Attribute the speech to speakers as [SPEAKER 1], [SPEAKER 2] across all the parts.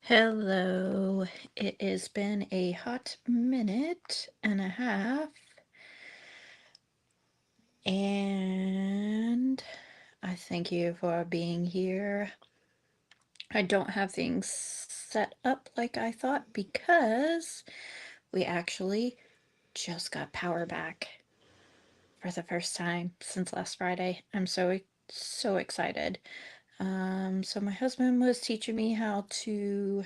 [SPEAKER 1] Hello. It has been a hot minute and a half, and I thank you for being here. I don't have things set up like I thought because we actually just got power back for the first time since last Friday. I'm so excited. So my husband was teaching me how to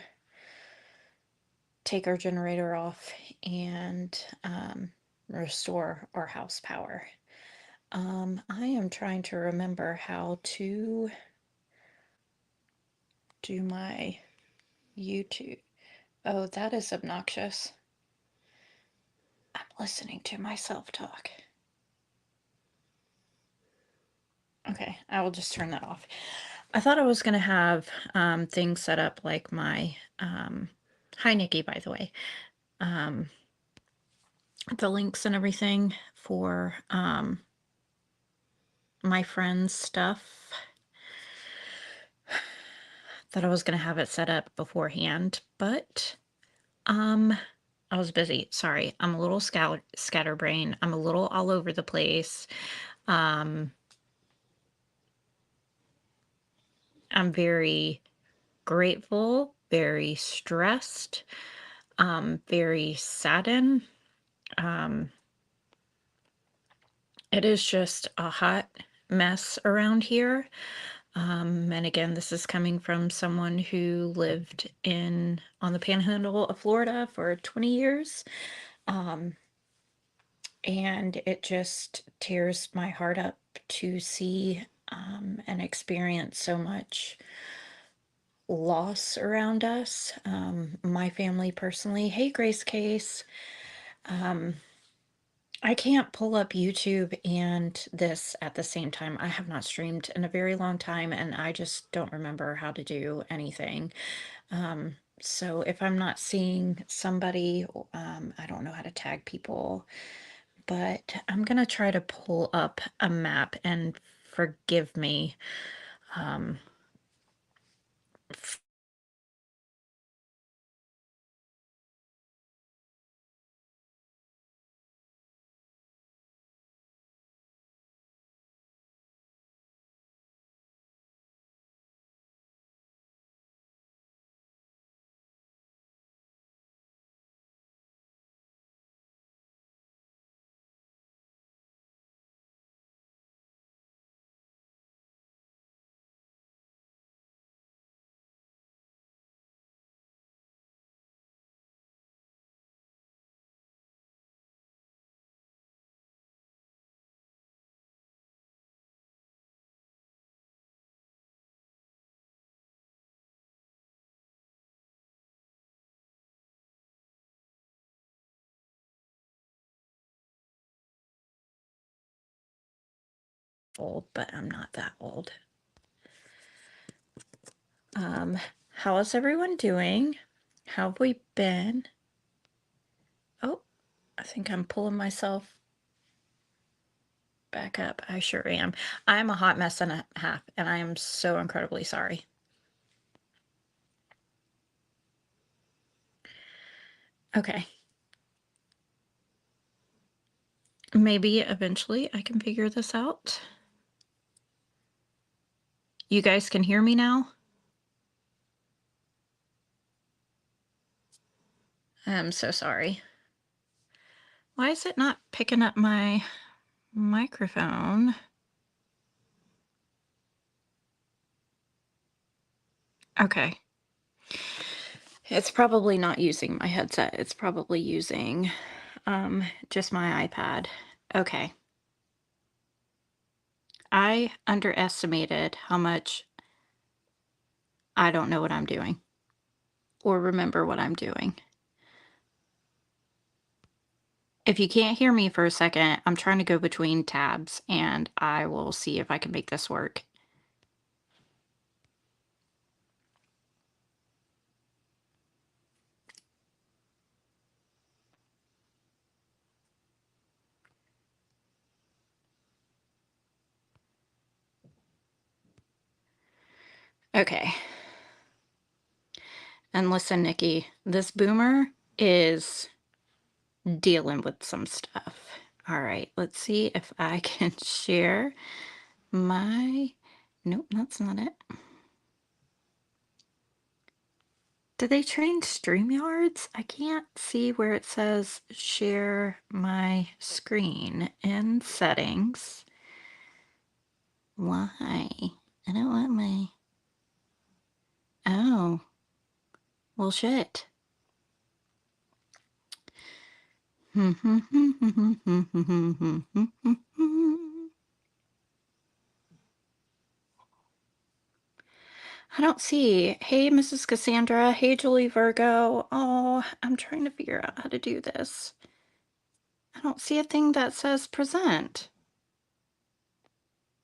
[SPEAKER 1] take our generator off and restore our house power. I am trying to remember how to do my YouTube. Oh, that is obnoxious. I'm listening to myself talk. Okay, I will just turn that off. I thought I was going to have things set up like my. Hi, Nikki, by the way. The links and everything for my friend's stuff. Thought I was going to have it set up beforehand, but I was busy. Sorry. I'm a little scatterbrain. I'm a little all over the place. I'm very grateful, very stressed, very saddened. It is just a hot mess around here. And again, this is coming from someone who lived on the panhandle of Florida for 20 years. And it just tears my heart up to see and experience so much loss around us. My family personally. Hey, Grace Case. I can't pull up YouTube and this at the same time. I have not streamed in a very long time, and I just don't remember how to do anything. So if I'm not seeing somebody, I don't know how to tag people, but I'm gonna try to pull up a map, and forgive me. Um, Old, but I'm not that old. How is everyone doing? How have we been? Oh, I think I'm pulling myself back up. I sure am. I'm a hot mess and a half, and I am so incredibly sorry. Okay. Maybe eventually I can figure this out. You guys can hear me now? I'm so sorry. Why is it not picking up my microphone? Okay. It's probably not using my headset. It's probably using just my iPad. Okay. I underestimated how much I don't know what I'm doing or remember what I'm doing. If you can't hear me for a second, I'm trying to go between tabs, and I will see if I can make this work. Okay. And listen, Nikki, this boomer is dealing with some stuff. All right, let's see if I can share my. Nope, that's not it. Do they change StreamYards? I can't see where it says share my screen in settings. Why? I don't want my. Oh, well, shit. I don't see. Hey, Mrs. Cassandra. Hey, Julie Virgo. Oh, I'm trying to figure out how to do this. I don't see a thing that says present.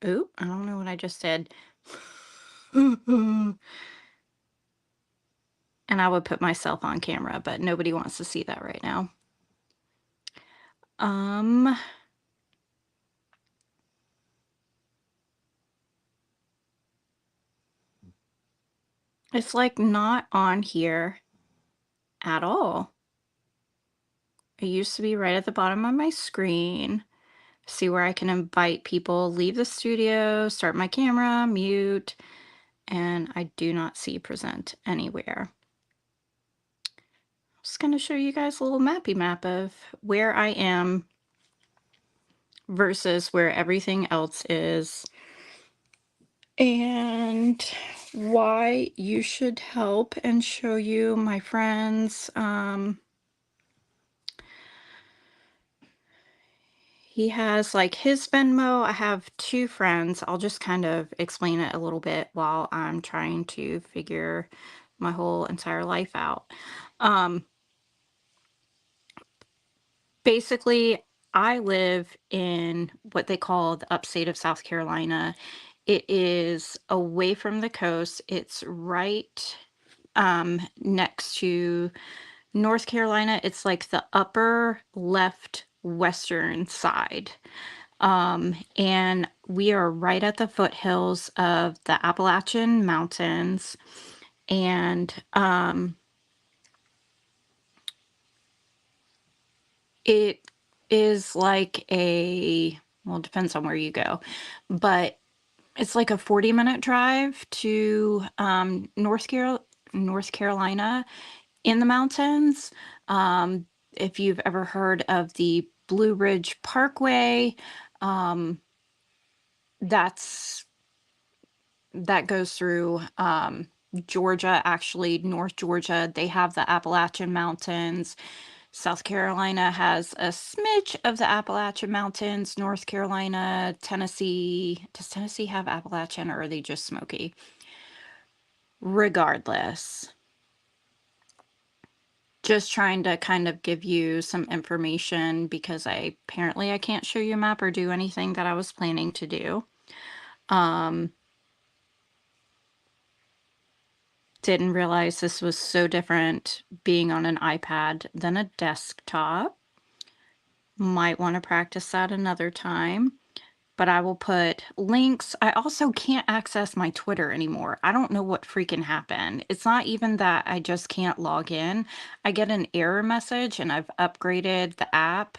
[SPEAKER 1] Oop, I don't know what I just did. And I would put myself on camera, but nobody wants to see that right now. It's like not on here at all. It used to be right at the bottom of my screen. See where I can invite people, leave the studio, start my camera, mute, and I do not see present anywhere. I'm just going to show you guys a little mappy map of where I am versus where everything else is, and why you should help and show you my friends. He has like his Venmo. I have two friends. I'll just kind of explain it a little bit while I'm trying to figure my whole entire life out. Basically, I live in what they call the upstate of South Carolina. It is away from the coast. It's right next to North Carolina. It's like the upper left western side. And we are right at the foothills of the Appalachian Mountains. And it is like well, it depends on where you go, but it's like a 40-minute drive to North Carolina in the mountains. If you've ever heard of the Blue Ridge Parkway, that goes through Georgia, actually, North Georgia. They have the Appalachian Mountains. South Carolina has a smidge of the Appalachian Mountains. North Carolina, Tennessee. Does Tennessee have Appalachian, or are they just Smoky? Regardless, just trying to kind of give you some information because I can't show you a map or do anything that I was planning to do. Didn't realize this was so different being on an iPad than a desktop. Might want to practice that another time, but I will put links. I also can't access my Twitter anymore. I don't know what freaking happened. It's not even that I just can't log in. I get an error message and I've upgraded the app.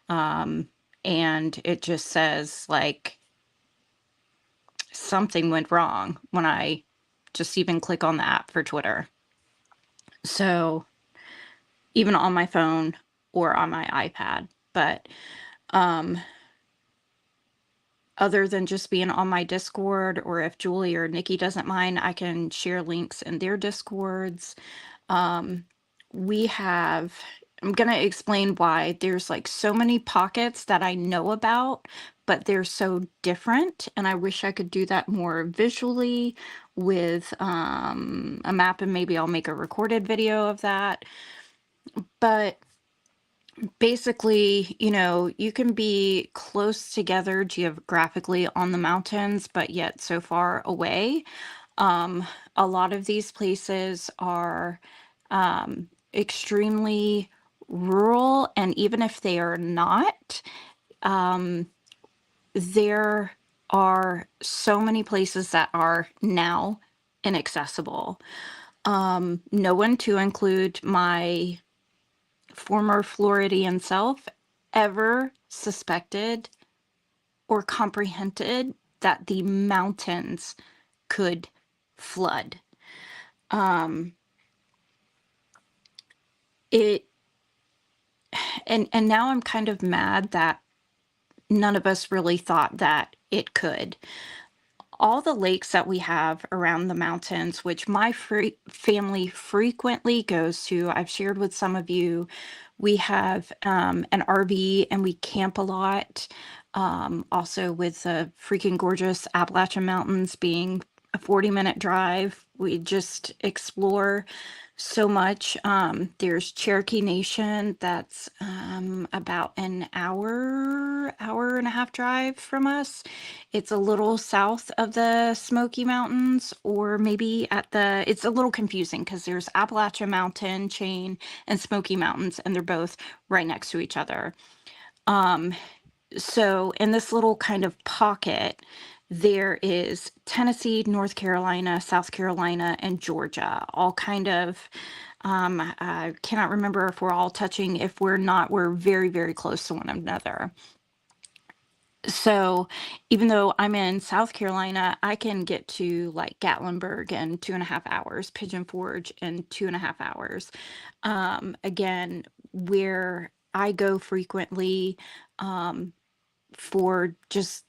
[SPEAKER 1] And it just says like something went wrong when I just even click on the app for Twitter. So even on my phone or on my iPad, but other than just being on my Discord, or if Julie or Nikki doesn't mind, I can share links in their Discords. We have, I'm going to explain why there's like so many pockets that I know about, but they're so different. And I wish I could do that more visually with a map, and maybe I'll make a recorded video of that. But basically, you can be close together geographically on the mountains, but yet so far away. A lot of these places are extremely rural, and even if they are not, there are so many places that are now inaccessible. No one, to include my former Floridian self, ever suspected or comprehended that the mountains could flood. Um, it and now I'm kind of mad that none of us really thought that it could. All the lakes that we have around the mountains, which my family frequently goes to, I've shared with some of you. We have an RV and we camp a lot. Also, with the freaking gorgeous Appalachian Mountains being a 40-minute drive, we just explore so much. There's Cherokee Nation that's about an hour and a half drive from us. It's a little south of the Smoky Mountains, or maybe it's a little confusing because there's Appalachian Mountain chain and Smoky Mountains, and they're both right next to each other. So in this little kind of pocket, there is Tennessee, North Carolina, South Carolina, and Georgia, all kind of, I cannot remember if we're all touching. If we're not, we're very, very close to one another. So even though I'm in South Carolina, I can get to like Gatlinburg in 2.5 hours, Pigeon Forge in 2.5 hours. Again, where I go frequently, for just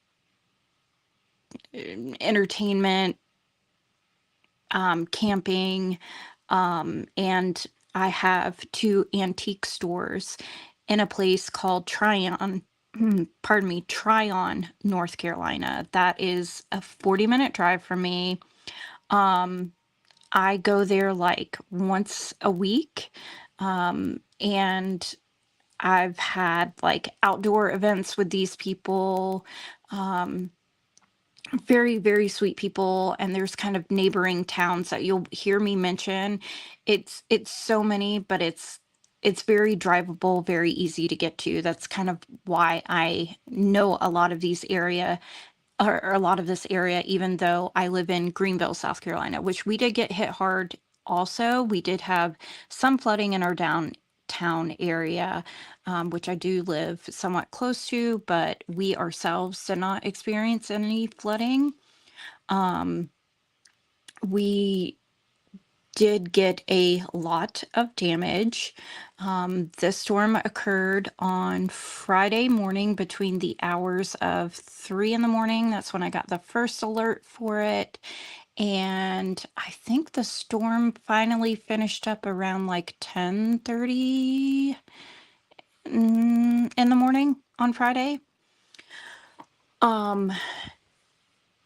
[SPEAKER 1] entertainment, camping, and I have 2 antique stores in a place called Tryon, pardon me, Tryon, North Carolina. That is a 40-minute drive from me. I go there like once a week, and I've had like outdoor events with these people. Very, very sweet people, and there's kind of neighboring towns that you'll hear me mention. It's so many, but it's very drivable, very easy to get to. That's kind of why I know a lot of these area or a lot of this area, even though I live in Greenville, South Carolina, which we did get hit hard also. We did have some flooding in our downtown area, which I do live somewhat close to, but we ourselves did not experience any flooding. We did get a lot of damage. This storm occurred on Friday morning between the hours of 3 in the morning. That's when I got the first alert for it. And I think the storm finally finished up around like 10:30 in the morning on Friday.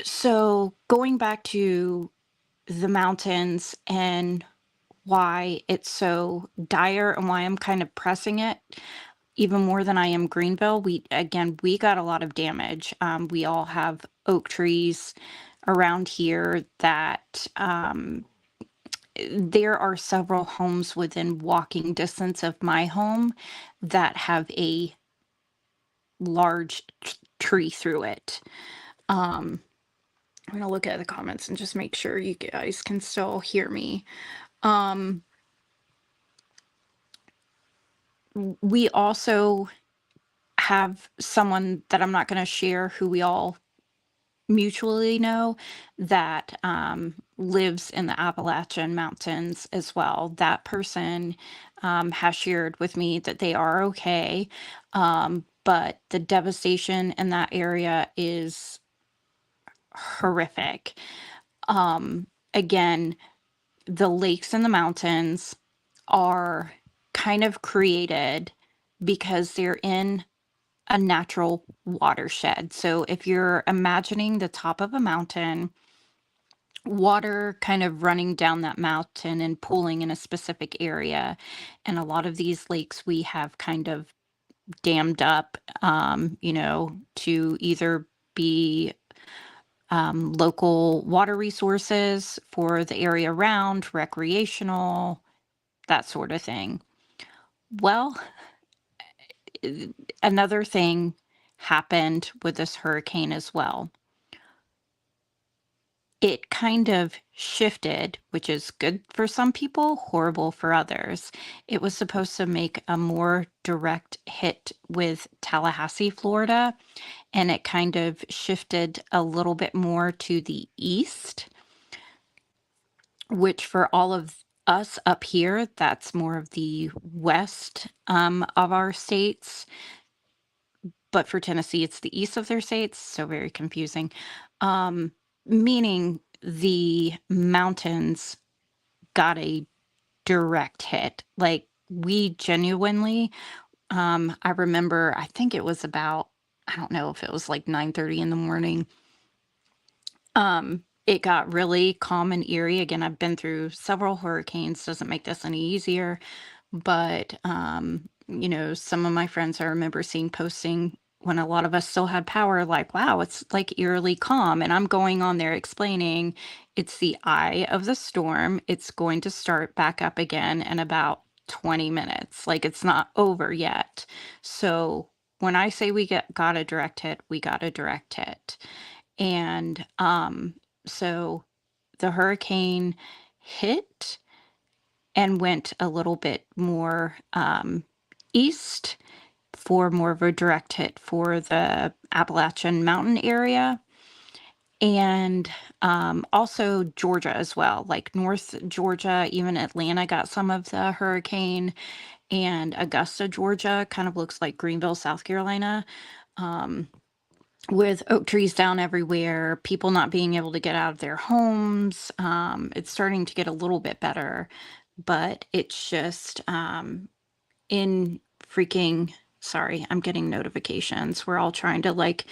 [SPEAKER 1] So going back to the mountains and why it's so dire and why I'm kind of pressing it even more than I am Greenville. We got a lot of damage. We all have oak trees around here that there are several homes within walking distance of my home that have a large tree through it. I'm gonna look at the comments and just make sure you guys can still hear me. We also have someone that I'm not going to share, who we all mutually know, that lives in the Appalachian Mountains as well. That person has shared with me that they are okay, but the devastation in that area is horrific. Again, the lakes and the mountains are kind of created because they're in a natural watershed. So if you're imagining the top of a mountain, water kind of running down that mountain and pooling in a specific area, and a lot of these lakes we have kind of dammed up, to either be local water resources for the area around, recreational, that sort of thing. Well, another thing happened with this hurricane as well. it kind of shifted, which is good for some people, horrible for others. It was supposed to make a more direct hit with Tallahassee, Florida, and it kind of shifted a little bit more to the east, which for all of us up here, that's more of the west of our states. But for Tennessee, it's the east of their states, so very confusing. Um, Meaning the mountains got a direct hit. Like we genuinely, I remember, I think it was about, I don't know if it was like 9:30 in the morning. It got really calm and eerie. Again, I've been through several hurricanes, doesn't make this any easier. But, some of my friends I remember seeing posting when a lot of us still had power, like, wow, it's like eerily calm. And I'm going on there explaining it's the eye of the storm. It's going to start back up again in about 20 minutes. Like it's not over yet. So when I say got a direct hit, we got a direct hit. And so the hurricane hit and went a little bit more east for more of a direct hit for the Appalachian Mountain area. And also Georgia as well, like North Georgia, even Atlanta got some of the hurricane, and Augusta, Georgia kind of looks like Greenville, South Carolina. Um, with oak trees down everywhere, people not being able to get out of their homes. It's starting to get a little bit better, but it's just in freaking sorry, I'm getting notifications. We're all trying to like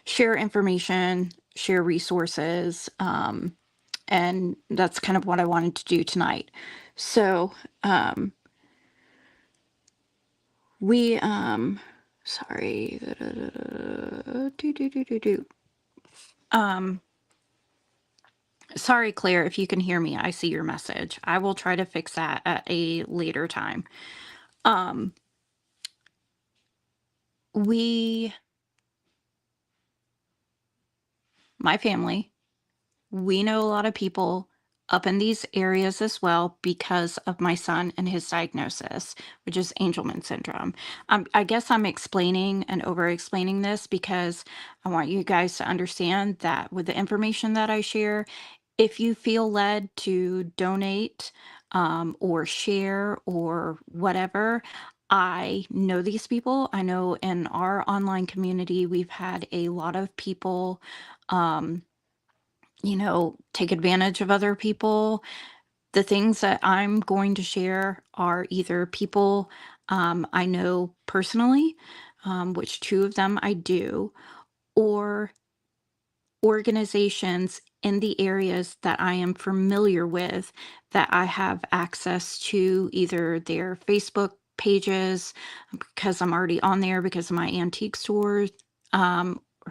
[SPEAKER 1] share information, share resources, and that's kind of what I wanted to do tonight. So, we sorry. Do, do, do, do, do. Um Sorry, Claire, if you can hear me, I see your message. I will try to fix that at a later time. Um, we, my family, we know a lot of people up in these areas as well because of my son and his diagnosis, which is Angelman syndrome. I guess I'm explaining and over explaining this because I want you guys to understand that with the information that I share, if you feel led to donate or share or whatever, I know these people. I know in our online community, we've had a lot of people. Um, take advantage of other people. The things that I'm going to share are either people I know personally, which two of them I do, or organizations in the areas that I am familiar with that I have access to either their Facebook pages because I'm already on there because of my antique store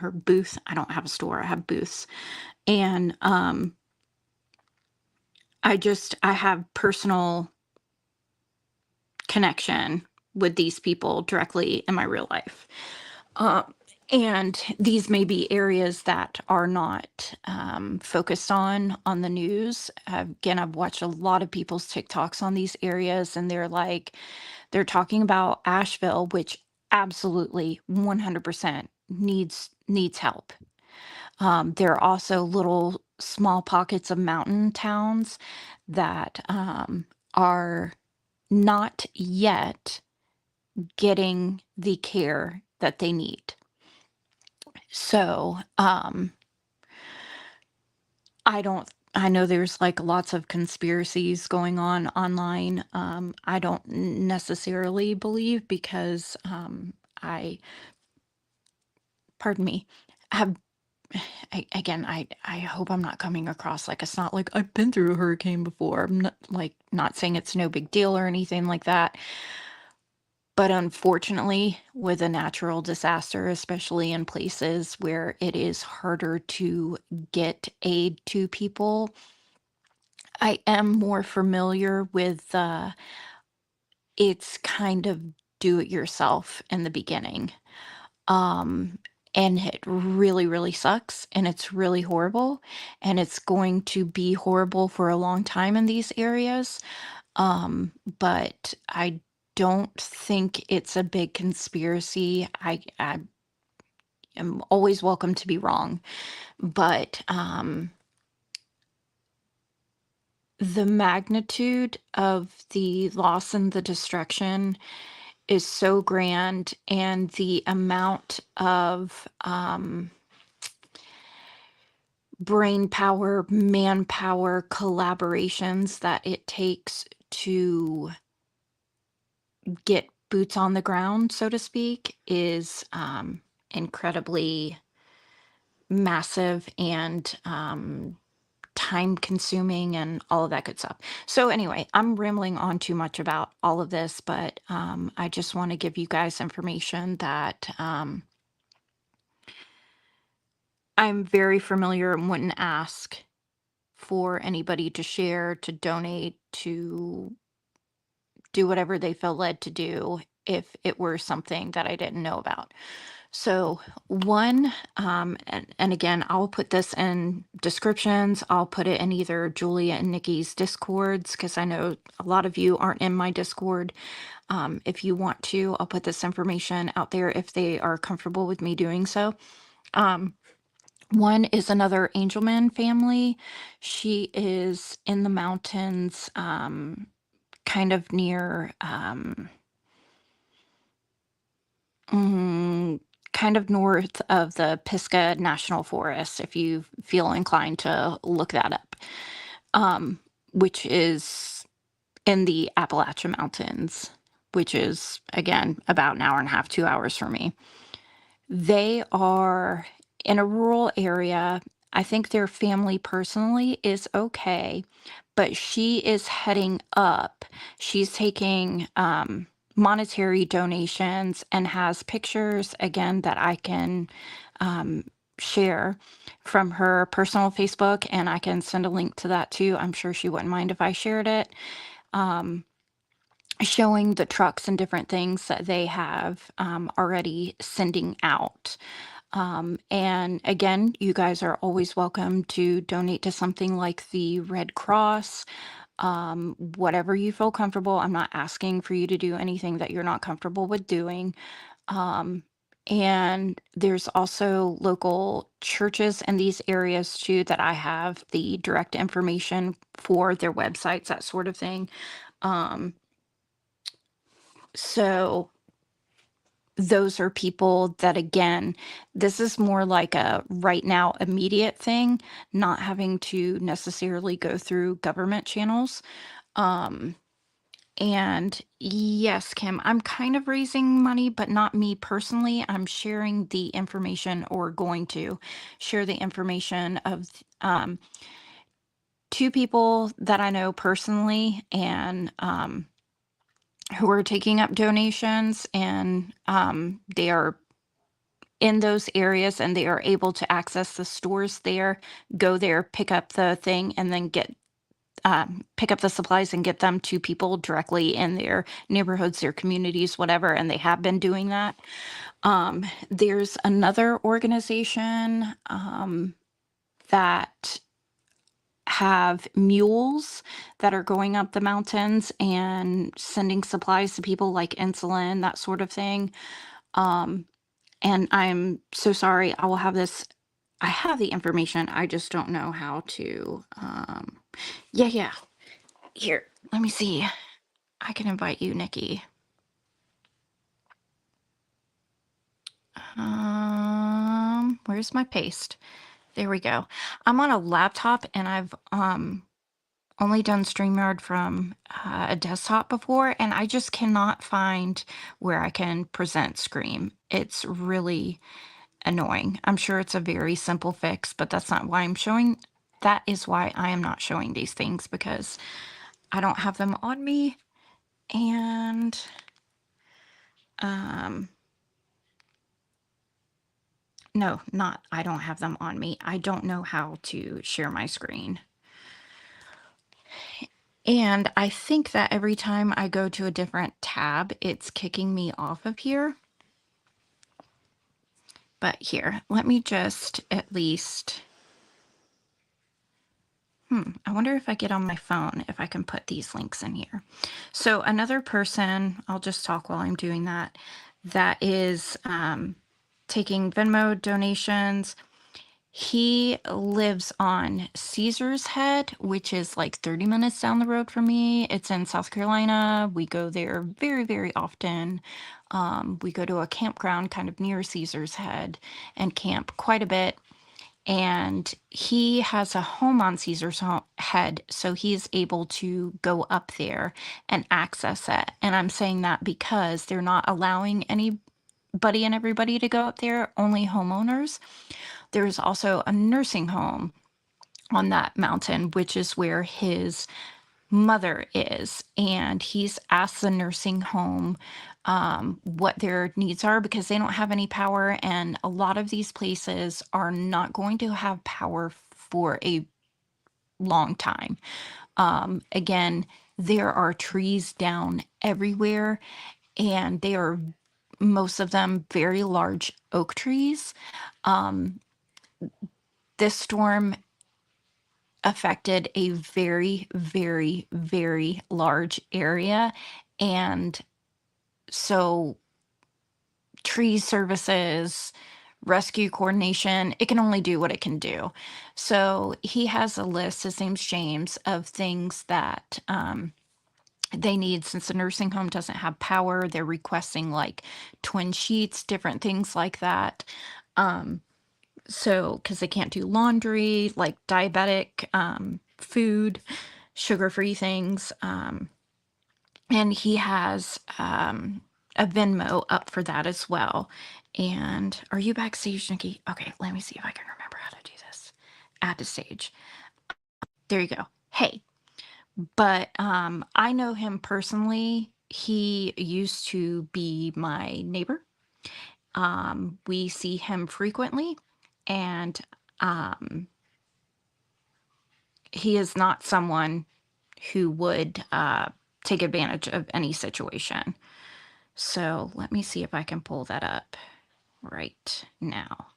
[SPEAKER 1] or booth. I don't have a store, I have booths. And I have personal connection with these people directly in my real life. Um, and these may be areas that are not focused on the news. Again, I've watched a lot of people's TikToks on these areas, and they're talking about Asheville, which absolutely 100% needs help. There are also little small pockets of mountain towns that are not yet getting the care that they need. So, I know there's like lots of conspiracies going on online. I don't necessarily believe because I, pardon me, have I hope I'm not coming across like it's not like I've been through a hurricane before. I'm not saying it's no big deal or anything like that. But unfortunately, with a natural disaster, especially in places where it is harder to get aid to people, I am more familiar with it's kind of do it yourself in the beginning. Um, and it really, really sucks, and it's really horrible, and it's going to be horrible for a long time in these areas. But I don't think it's a big conspiracy. I am always welcome to be wrong, but the magnitude of the loss and the destruction is so grand, and the amount of brain power, manpower, collaborations that it takes to get boots on the ground, so to speak, is incredibly massive and time consuming and all of that good stuff. So, anyway, I'm rambling on too much about all of this, but I just want to give you guys information that I'm very familiar and wouldn't ask for anybody to share, to donate, to do whatever they feel led to do if it were something that I didn't know about. So, one, and again, I'll put this in descriptions. I'll put it in either Julia and Nikki's Discords because I know a lot of you aren't in my Discord. If you want to, I'll put this information out there if they are comfortable with me doing so. One is another Angelman family. She is in the mountains, kind of near, mm, kind of north of the Pisgah National Forest, if you feel inclined to look that up, which is in the Appalachian Mountains, which is, again, about an hour and a half, 2 hours from me. They are in a rural area. I think their family personally is okay, but she is heading up. She's taking monetary donations and has pictures again that I can share from her personal Facebook, and I can send a link to that too. I'm sure she wouldn't mind if I shared it. Showing the trucks and different things that they have already sending out. And again, you guys are always welcome to donate to something like the Red Cross, whatever you feel comfortable. I'm not asking for you to do anything that you're not comfortable with doing. And there's also local churches in these areas too that I have the direct information for their websites, that sort of thing. So those are people that, again, this is more like a right now immediate thing, not having to necessarily go through government channels. And yes, Kim, I'm kind of raising money, but not me personally. I'm sharing the information, or going to share the information of two people that I know personally, and who are taking up donations, and they are in those areas and they are able to access the stores there, go there, pick up the thing, and then pick up the supplies and get them to people directly in their neighborhoods, their communities, whatever. And they have been doing that. There's another organization that have mules that are going up the mountains and sending supplies to people, like insulin, that sort of thing. And I'm so sorry. I will have this. I have the information. I just don't know how to. Yeah. Here, let me see. I can invite you, Nikki. Where's my paste? There we go. I'm on a laptop, and I've only done StreamYard from a desktop before, and I just cannot find where I can present screen. It's really annoying. I'm sure it's a very simple fix, but that's not why I'm showing. That is why I am not showing these things, because I don't have them on me. And no, not I don't have them on me. I don't know how to share my screen. And I think that every time I go to a different tab, it's kicking me off of here. But here, let me just at least. I wonder if I get on my phone, if I can put these links in here. So another person, I'll just talk while I'm doing that, that is taking Venmo donations. He lives on Caesar's Head, which is like 30 minutes down the road from me. It's in South Carolina. We go there very, very often. We go to a campground kind of near Caesar's Head and camp quite a bit. And he has a home on Caesar's Head, so he's able to go up there and access it. And I'm saying that because they're not allowing anybody and everybody to go up there, only homeowners. There's also a nursing home on that mountain, which is where his mother is. And he's asked the nursing home what their needs are because they don't have any power. And a lot of these places are not going to have power for a long time. Again, there are trees down everywhere, and they are most of them very large oak trees. Um, this storm affected a very, very, very large area. And so, tree services, rescue coordination, it can only do what it can do. So, he has a list, his name's James, of things that they need since the nursing home doesn't have power. They're requesting like twin sheets, different things like that. Um, So, because they can't do laundry, like diabetic food, sugar-free things. And he has a Venmo up for that as well. And are you backstage, Nikki? Okay, let me see if I can remember how to do this. Add to stage. There you go. Hey, but I know him personally. He used to be my neighbor. We see him frequently, and he is not someone who would take advantage of any situation. So let me see if I can pull that up right now.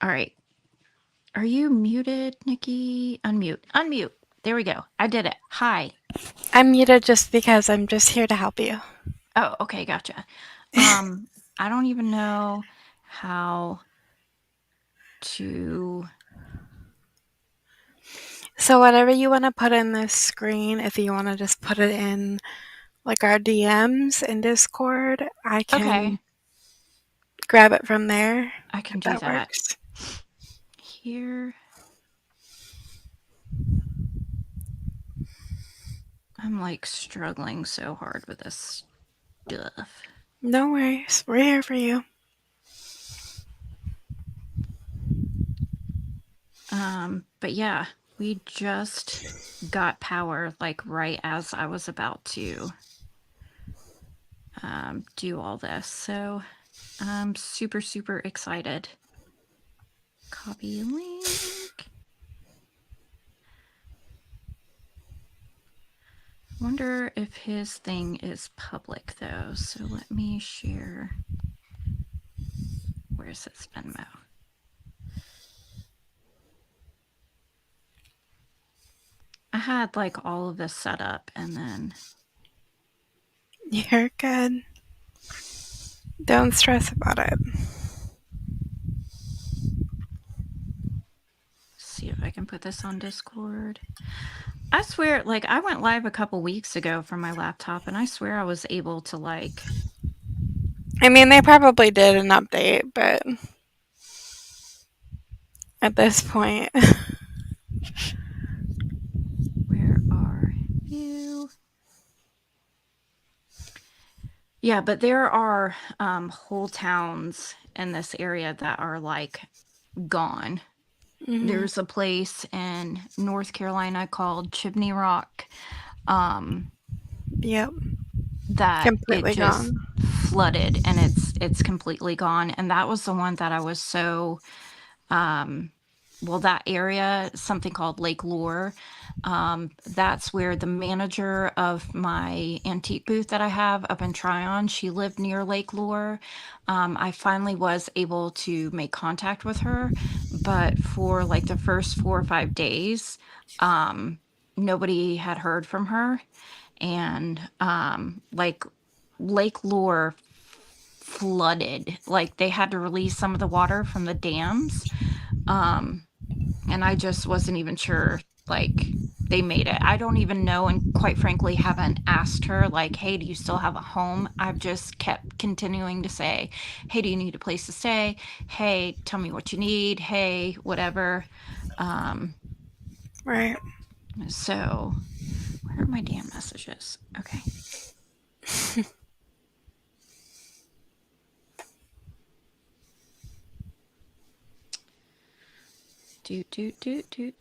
[SPEAKER 1] All right. Are you muted, Nikki? Unmute. Unmute. There we go. I did it. Hi.
[SPEAKER 2] I'm muted just because I'm just here to help you.
[SPEAKER 1] Oh, okay. Gotcha. I don't even know how to.
[SPEAKER 2] So whatever you want to put in this screen, if you want to just put it in like our DMs in Discord, I can
[SPEAKER 1] Okay.
[SPEAKER 2] grab it from there.
[SPEAKER 1] I can
[SPEAKER 2] If
[SPEAKER 1] do
[SPEAKER 2] that
[SPEAKER 1] that.
[SPEAKER 2] works.
[SPEAKER 1] Here. I'm like struggling so hard with this stuff.
[SPEAKER 2] No worries. We're here for you.
[SPEAKER 1] But yeah, we just got power like right as I was about to do all this. So I'm super, super excited. Copy link. Wonder if his thing is public though. So let me share. Where's his Venmo? I had like all of this set up and then.
[SPEAKER 2] You're good. Don't stress about it.
[SPEAKER 1] See if I can put this on Discord. I swear, like, I went live a couple weeks ago from my laptop, and I swear I was able to, like.
[SPEAKER 2] I mean, they probably did an update, but at this point.
[SPEAKER 1] Where are you? Yeah, but there are whole towns in this area that are, like, gone. There's a place in North Carolina called Chimney Rock.
[SPEAKER 2] Yep.
[SPEAKER 1] That
[SPEAKER 2] Completely
[SPEAKER 1] it just
[SPEAKER 2] gone.
[SPEAKER 1] flooded and it's completely gone. And that was the one that I was so well, that area, something called Lake Lure. That's where the manager of my antique booth that I have up in Tryon, she lived near Lake Lure. I finally was able to make contact with her, but for like the first 4 or 5 days, um, nobody had heard from her. And like Lake Lure flooded, like they had to release some of the water from the dams. Um, and I just wasn't even sure, like, they made it. I don't even know, and quite frankly, haven't asked her, like, hey, do you still have a home? I've just kept continuing to say, hey, do you need a place to stay? Hey, tell me what you need. Hey, whatever. Um,
[SPEAKER 2] Right.
[SPEAKER 1] so where are my damn messages? Okay.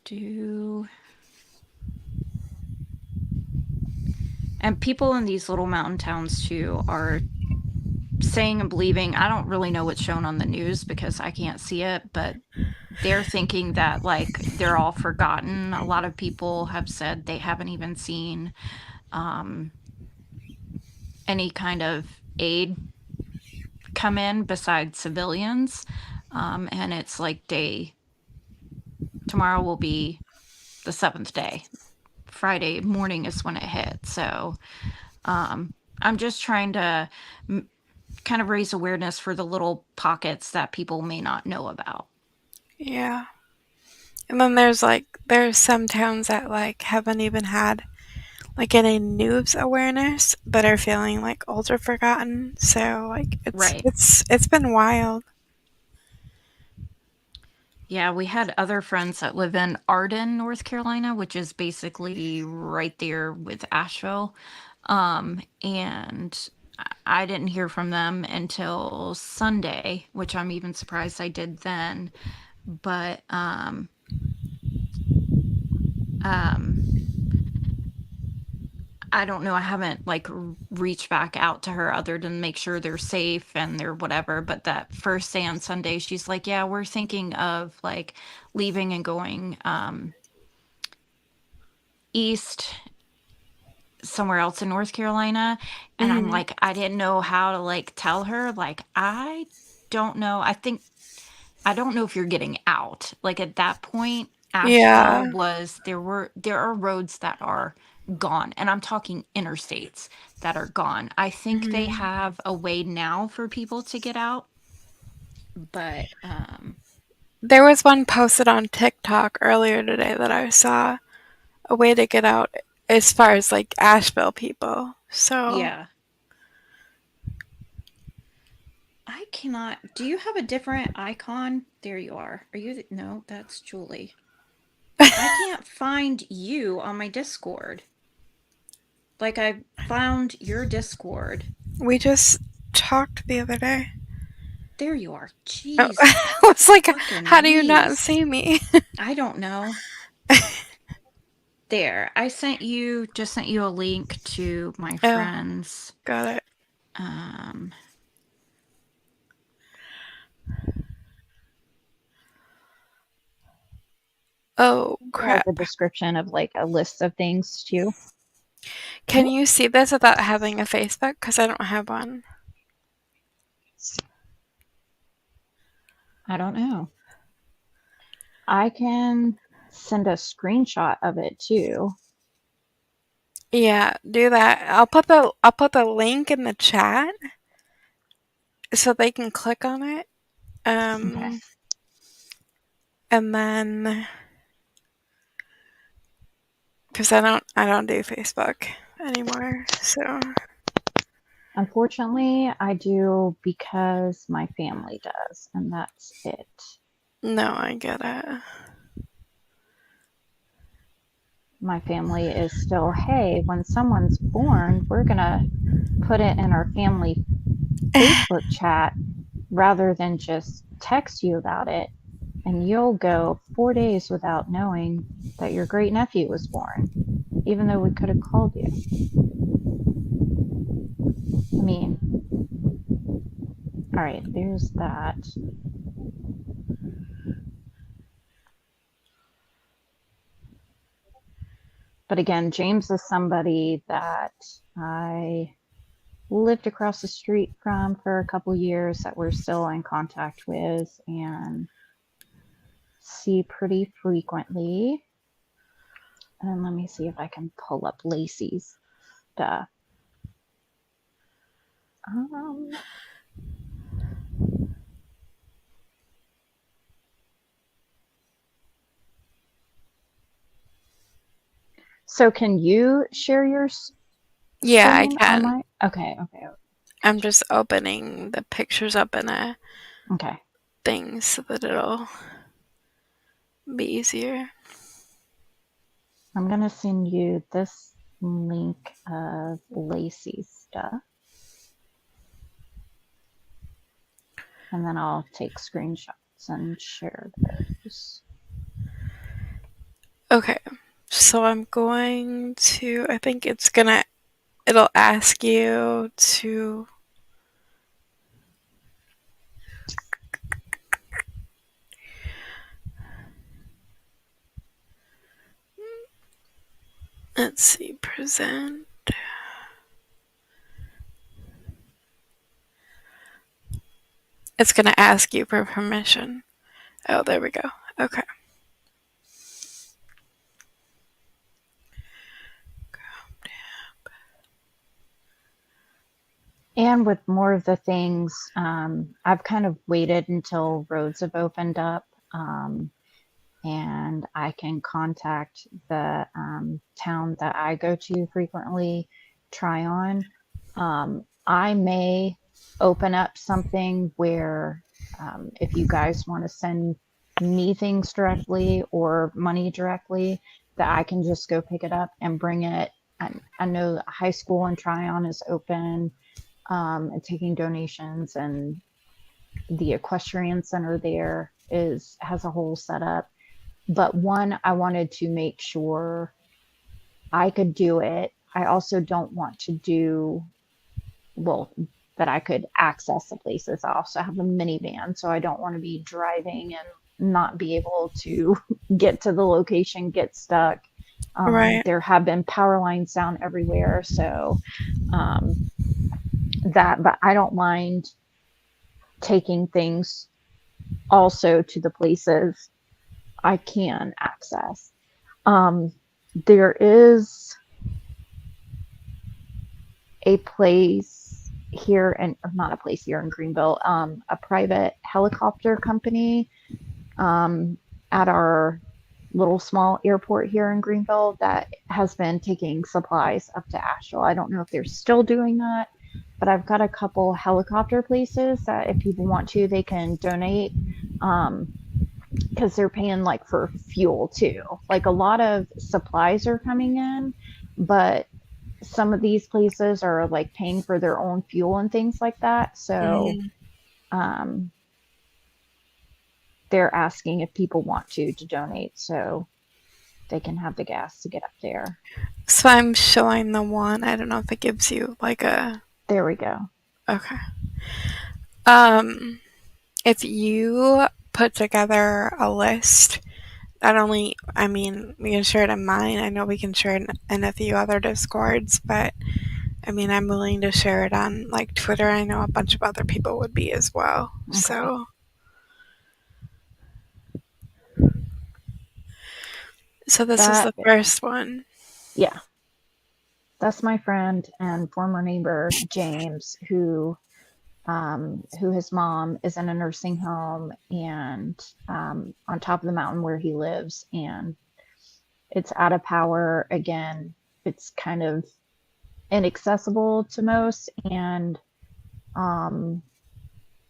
[SPEAKER 1] Do. And people in these little mountain towns too are saying and believing. I don't really know what's shown on the news because I can't see it, but they're thinking that like they're all forgotten. A lot of people have said they haven't even seen um, any kind of aid come in besides civilians. And it's like tomorrow will be the seventh day. Friday morning is when it hit. So I'm just trying to kind of raise awareness for the little pockets that people may not know about.
[SPEAKER 2] Yeah. And then there's some towns that like haven't even had like any news awareness that are feeling like ultra forgotten. So like
[SPEAKER 1] Right.
[SPEAKER 2] it's been wild.
[SPEAKER 1] Yeah, we had other friends that live in Arden, North Carolina, which is basically right there with Asheville. And I didn't hear from them until Sunday, which I'm even surprised I did then. But um I don't know. I haven't like reached back out to her other than make sure they're safe and they're whatever. But that first day on Sunday, she's like, "Yeah, we're thinking of like leaving and going east somewhere else in North Carolina." And I'm
[SPEAKER 2] Hmm.
[SPEAKER 1] like, I didn't know how to like tell her. Like, I don't know. I don't know if you're getting out. Like at that point, Asheville
[SPEAKER 2] Yeah.
[SPEAKER 1] was there are roads that are gone, and I'm talking interstates that are gone. I think they
[SPEAKER 2] Hmm.
[SPEAKER 1] have a way now for people to get out, but
[SPEAKER 2] There was one posted on TikTok earlier today that I saw a way to get out as far as like Asheville people. So
[SPEAKER 1] yeah. I cannot. Do you have a different icon? There you are. Are you no, that's Julie. I can't find you on my Discord. Like I found your Discord.
[SPEAKER 2] we just talked the other day.
[SPEAKER 1] There you are.
[SPEAKER 2] Oh,
[SPEAKER 1] Jeez,
[SPEAKER 2] I was like,
[SPEAKER 1] fucking
[SPEAKER 2] how do you not
[SPEAKER 1] Louise.
[SPEAKER 2] see me?
[SPEAKER 1] I don't know. There. Just sent you a link to my
[SPEAKER 2] Oh,
[SPEAKER 1] friend's
[SPEAKER 2] got it.
[SPEAKER 1] um
[SPEAKER 2] Oh,
[SPEAKER 3] It has
[SPEAKER 2] crap.
[SPEAKER 3] a description of like a list of things too.
[SPEAKER 2] Can you see this without having a Facebook? Because I don't have one.
[SPEAKER 3] I don't know. I can send a screenshot of it too.
[SPEAKER 2] Yeah, do that. I'll put the link in the chat so they can click on it.
[SPEAKER 3] Okay.
[SPEAKER 2] Um, and then because I don't do Facebook anymore. So
[SPEAKER 3] Unfortunately, I do because my family does, and that's it.
[SPEAKER 2] no, I get it.
[SPEAKER 3] My family is still, hey, when someone's born, we're gonna put it in our family Facebook chat rather than just text you about it. And you'll go 4 days without knowing that your great nephew was born, even though we could have called you. I mean, all right, there's that. But again, James is somebody that I lived across the street from for a couple years that we're still in contact with and see pretty frequently. And let me see if I can pull up Lacey's stuff. Um, so can you share your
[SPEAKER 2] Yeah, I
[SPEAKER 3] screen on
[SPEAKER 2] can.
[SPEAKER 3] my? Okay, okay,
[SPEAKER 2] I'm just opening the pictures up in a
[SPEAKER 3] okay.
[SPEAKER 2] thing so that it'll be easier.
[SPEAKER 3] I'm gonna send you this link of Lacey's stuff, and then I'll take screenshots and share those.
[SPEAKER 2] Okay, so I'm going to, I think it'll ask you to, let's see, present. It's going to ask you for permission. Oh, there we go. Okay.
[SPEAKER 3] And with more of the things, I've kind of waited until roads have opened up, and I can contact the town that I go to frequently, Tryon. I may open up something where if you guys want to send me things directly or money directly, that I can just go pick it up and bring it. I know high school in Tryon is open and taking donations, and the equestrian center there has a whole setup. But one, I wanted to make sure I could do it. I also don't want to do, well, that I could access the places. I also have a minivan, so I don't want to be driving and not be able to get to the location, get stuck.
[SPEAKER 2] Right.
[SPEAKER 3] There have been power lines down everywhere, so but I don't mind taking things also to the places I can access. There is a place here, and not a place here in Greenville, a private helicopter company at our little small airport here in Greenville that has been taking supplies up to Asheville. I don't know if they're still doing that, but I've got a couple helicopter places that if people want to, they can donate. Because they're paying like for fuel too. Like a lot of supplies are coming in, but some of these places are like paying for their own fuel and things like that. So
[SPEAKER 2] Mhm.
[SPEAKER 3] um, they're asking if people want to donate so they can have the gas to get up there.
[SPEAKER 2] So I'm showing the one. I don't know if it gives you like a.
[SPEAKER 3] There we go.
[SPEAKER 2] Okay. Um, if you put together a list, not only, I mean, we can share it in mine. I know we can share it in a few other Discords, but I mean, I'm willing to share it on like Twitter. I know a bunch of other people would be as well.
[SPEAKER 3] Okay.
[SPEAKER 2] So this is
[SPEAKER 3] That,
[SPEAKER 2] the first one.
[SPEAKER 3] yeah, that's my friend and former neighbor, James, who his mom is in a nursing home and on top of the mountain where he lives, and it's out of power again. It's kind of inaccessible to most, and um,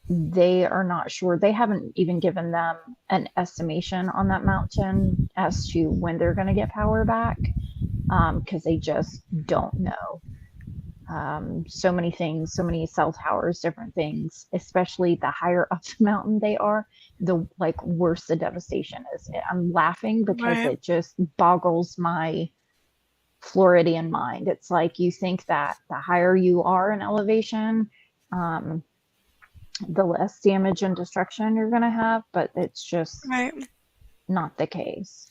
[SPEAKER 3] they are not sure. They haven't even given them an estimation on that mountain as to when they're going to get power back because they just don't know. So many things, so many cell towers, different things, especially the higher up the mountain they are, the like worse the devastation is. I'm laughing because
[SPEAKER 2] Right.
[SPEAKER 3] it just boggles my Floridian mind. It's like you think that the higher you are in elevation, um, the less damage and destruction you're going to have, but it's just
[SPEAKER 2] Right.
[SPEAKER 3] not the case.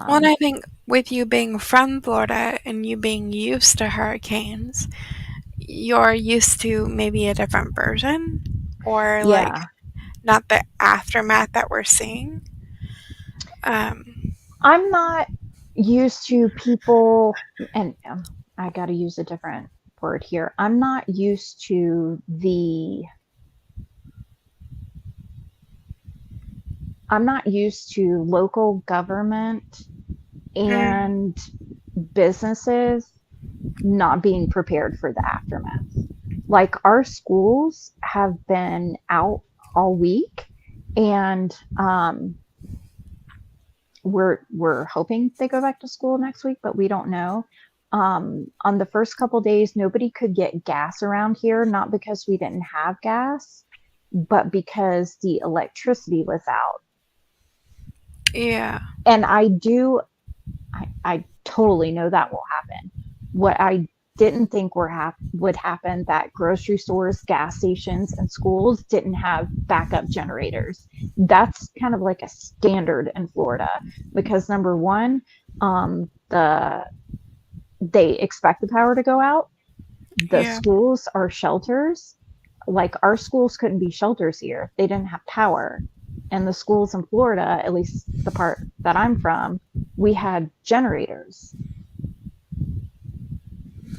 [SPEAKER 2] Well, and
[SPEAKER 3] Um,
[SPEAKER 2] I think with you being from Florida and you being used to hurricanes, you're used to maybe a different version or like
[SPEAKER 3] yeah,
[SPEAKER 2] not the aftermath that we're seeing. Um,
[SPEAKER 3] I'm not used to people, and I got to use a different word here. I'm not used to I'm not used to local government
[SPEAKER 2] mm,
[SPEAKER 3] and businesses not being prepared for the aftermath. Like our schools have been out all week, and we're hoping they go back to school next week, but we don't know. On the first couple days, nobody could get gas around here, not because we didn't have gas, but because the electricity was out.
[SPEAKER 2] yeah,
[SPEAKER 3] And I totally know that will happen. What I didn't think would happen, that grocery stores, gas stations, and schools didn't have backup generators. That's kind of like a standard in Florida because number one, they expect the power to go out. The
[SPEAKER 2] yeah,
[SPEAKER 3] schools are shelters. Like our schools couldn't be shelters here. They didn't have power. And the schools in Florida, at least the part that I'm from, we had generators.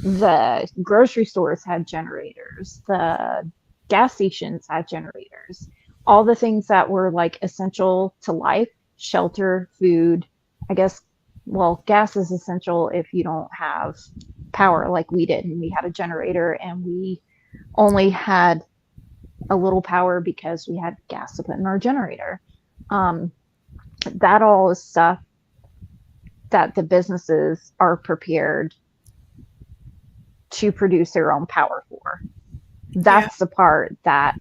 [SPEAKER 3] The grocery stores had generators. The gas stations had generators. All the things that were like essential to life, shelter, food. I guess, well, gas is essential if you don't have power like we did. And we had a generator and we only had a little power because we had gas to put in our generator. Um, that all is stuff that the businesses are prepared to produce their own power for.
[SPEAKER 2] yeah,
[SPEAKER 3] That's the part that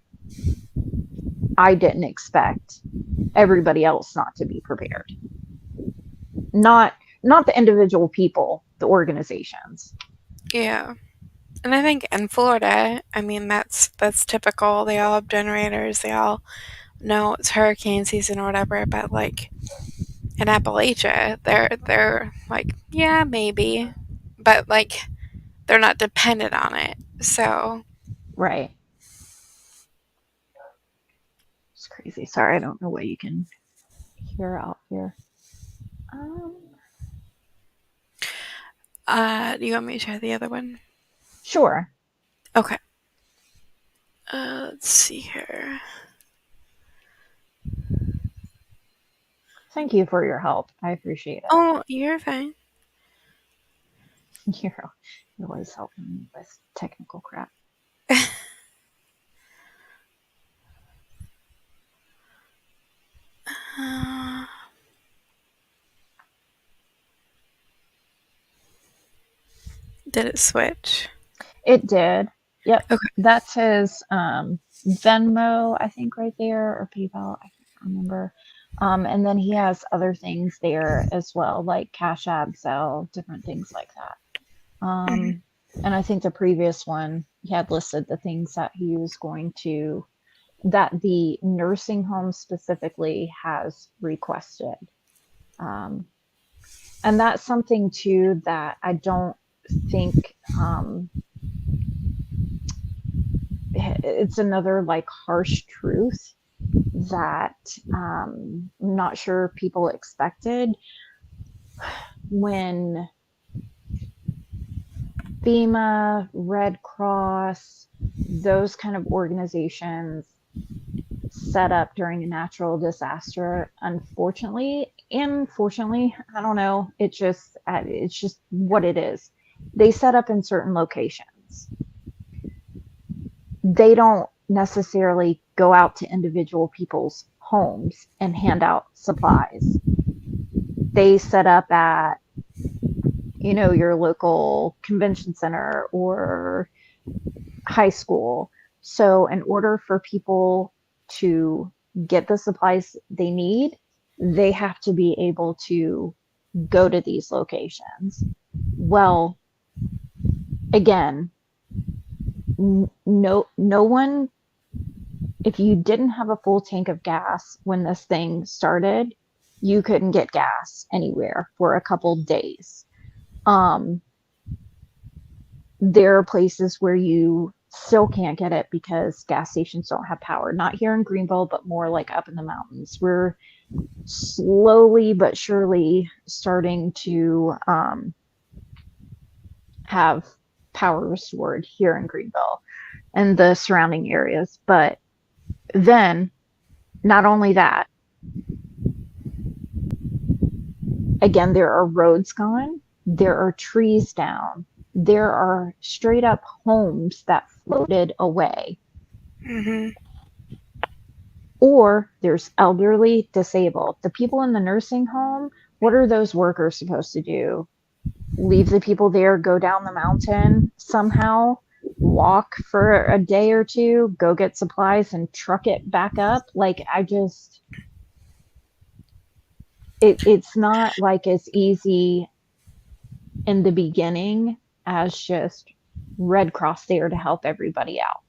[SPEAKER 3] I didn't expect everybody else not to be prepared. Not not the individual people, the organizations.
[SPEAKER 2] yeah. And I think in Florida, I mean that's typical. They all have generators. They all know it's hurricane season or whatever. But like in Appalachia, they're like, yeah, maybe, but like they're not dependent on it. So
[SPEAKER 3] Right. It's crazy. Sorry, I don't know what you can hear out here. Um,
[SPEAKER 2] do you want me to try the other one?
[SPEAKER 3] sure.
[SPEAKER 2] Okay. Let's see here.
[SPEAKER 3] Thank you for your help. I appreciate it.
[SPEAKER 2] Oh, you're fine.
[SPEAKER 3] You're always helping me with technical crap.
[SPEAKER 2] Uh, did it switch?
[SPEAKER 3] It did. Yep.
[SPEAKER 2] Okay.
[SPEAKER 3] That's his Venmo, I think, right there, or PayPal. I can't remember. And then he has other things there as well, like Cash App, Zelle, different things like that.
[SPEAKER 2] Mhm.
[SPEAKER 3] And I think the previous one, he had listed the things that he was that the nursing home specifically has requested. Um, and that's something too that I don't think it's another like harsh truth that I'm not sure people expected when FEMA, Red Cross, those kind of organizations set up during a natural disaster. Unfortunately, and fortunately, I don't know. It's just what it is. They set up in certain locations. They don't necessarily go out to individual people's homes and hand out supplies. They set up at, your local convention center or high school. So, in order for people to get the supplies they need, they have to be able to go to these locations. Well, again, no one, if you didn't have a full tank of gas when this thing started, you couldn't get gas anywhere for a couple days. Um, there are places where you still can't get it because gas stations don't have power. Not here in Greenville, but more like up in the mountains. We're slowly but surely starting to have power restored here in Greenville and the surrounding areas. But then, not only that, again, there are roads gone, there are trees down, there are straight up homes that floated away,
[SPEAKER 2] Mhm.
[SPEAKER 3] or there's elderly disabled. The people in the nursing home, what are those workers supposed to do? Leave the people there, go down the mountain somehow, walk for a day or two, go get supplies and truck it back up? Like, I just, it's not like as easy in the beginning as just Red Cross there to help everybody out.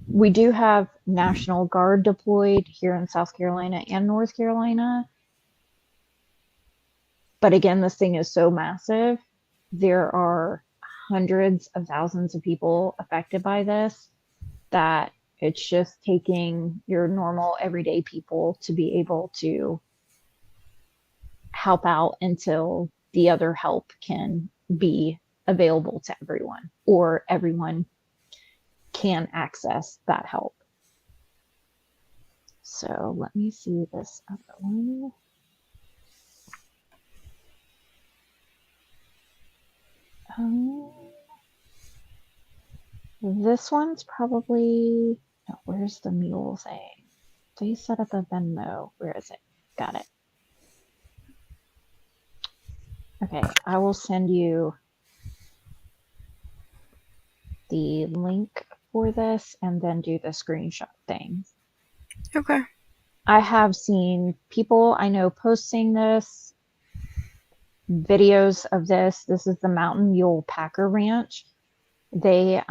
[SPEAKER 3] We do have National Guard deployed here in South Carolina and North Carolina. But again, this thing is so massive. There are hundreds of thousands of people affected by this that it's just taking your normal everyday people to be able to help out until the other help can be available to everyone or everyone can access that help. So let me see this other one. Um, this one's probably, no, where's the mule thing? Please set up a Venmo. Where is it? Got it. Okay, I will send you the link for this and then do the screenshot thing.
[SPEAKER 2] Okay.
[SPEAKER 3] I have seen people I know posting this, videos of this. This is the Mountain Mule Packer Ranch. They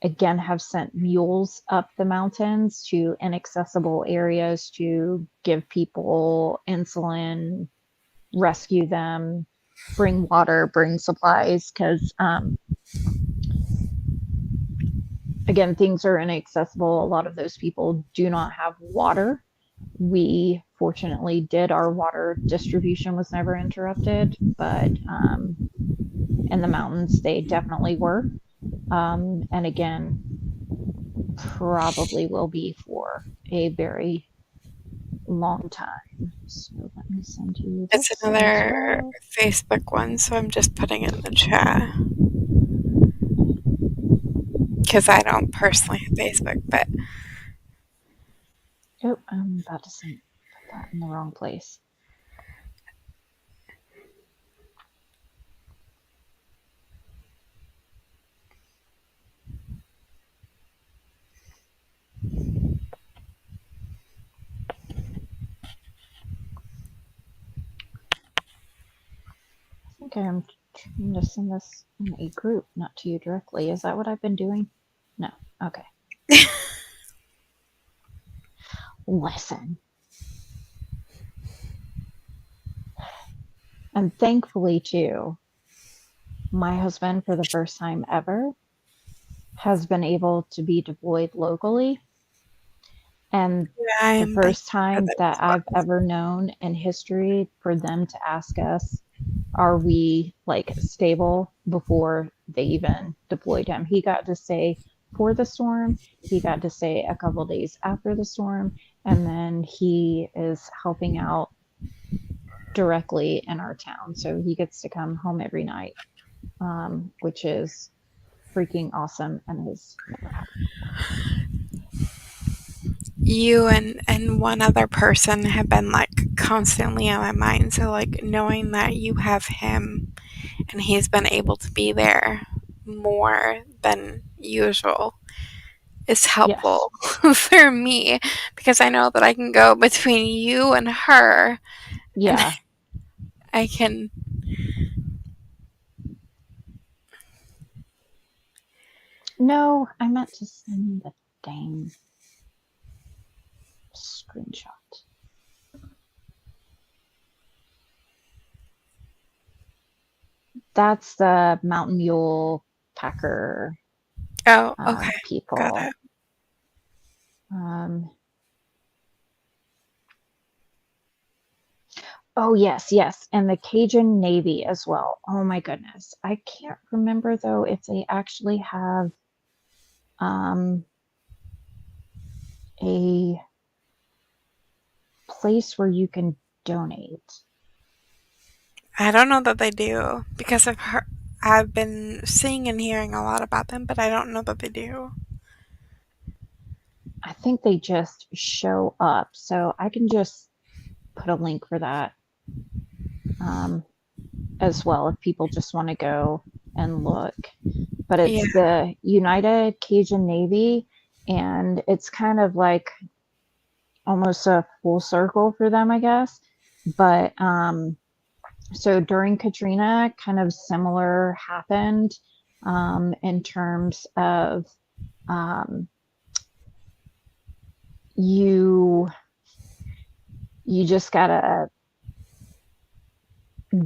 [SPEAKER 3] again have sent mules up the mountains to inaccessible areas to give people insulin, rescue them, bring water, bring supplies, because again, things are inaccessible. A lot of those people do not have water. We fortunately did. Our water distribution was never interrupted, but in the mountains, they definitely were. And again, probably will be for a very long time. So let me send you
[SPEAKER 2] It's
[SPEAKER 3] this as
[SPEAKER 2] another
[SPEAKER 3] well.
[SPEAKER 2] Facebook one, so I'm just putting it in the chat because I don't personally have Facebook, but
[SPEAKER 3] Oh, I'm about to send, put that in the wrong place. I think I'm trying to send this in a group, not to you directly. Is that what I've been doing? No. Okay. Listen. And thankfully, too, my husband, for the first time ever, has been able to be deployed locally. And
[SPEAKER 2] I
[SPEAKER 3] the
[SPEAKER 2] am thankful
[SPEAKER 3] first
[SPEAKER 2] for
[SPEAKER 3] time
[SPEAKER 2] this
[SPEAKER 3] that I've
[SPEAKER 2] one.
[SPEAKER 3] ever known in history for them to ask us, are we like stable before they even deployed him? He got to stay for the storm, he got to stay a couple days after the storm, and then he is helping out directly in our town. So he gets to come home every night, which is freaking awesome and has never happened before.
[SPEAKER 2] You and one other person have been like constantly on my mind. So like knowing that you have him and he's been able to be there more than usual is
[SPEAKER 3] Yes.
[SPEAKER 2] helpful for me because I know that I can go between you and her and
[SPEAKER 3] Yeah.
[SPEAKER 2] I can.
[SPEAKER 3] No, I meant to send the dang screenshot. That's the Mountain Mule Packer
[SPEAKER 2] Oh, okay. Got
[SPEAKER 3] people.
[SPEAKER 2] it.
[SPEAKER 3] Um, oh, yes, yes. And the Cajun Navy as well. Oh, my goodness. I can't remember, though, if they actually have um, a place where you can donate.
[SPEAKER 2] I don't know that they do because I've been seeing and hearing a lot about them, but I don't know that they do.
[SPEAKER 3] I think they just show up. So I can just put a link for that um, as well if people just want to go and look. But
[SPEAKER 2] Yeah.
[SPEAKER 3] it's the United Cajun Navy, and it's kind of like almost a full circle for them, I guess. But so during Katrina, kind of similar happened in terms of um, you you just gotta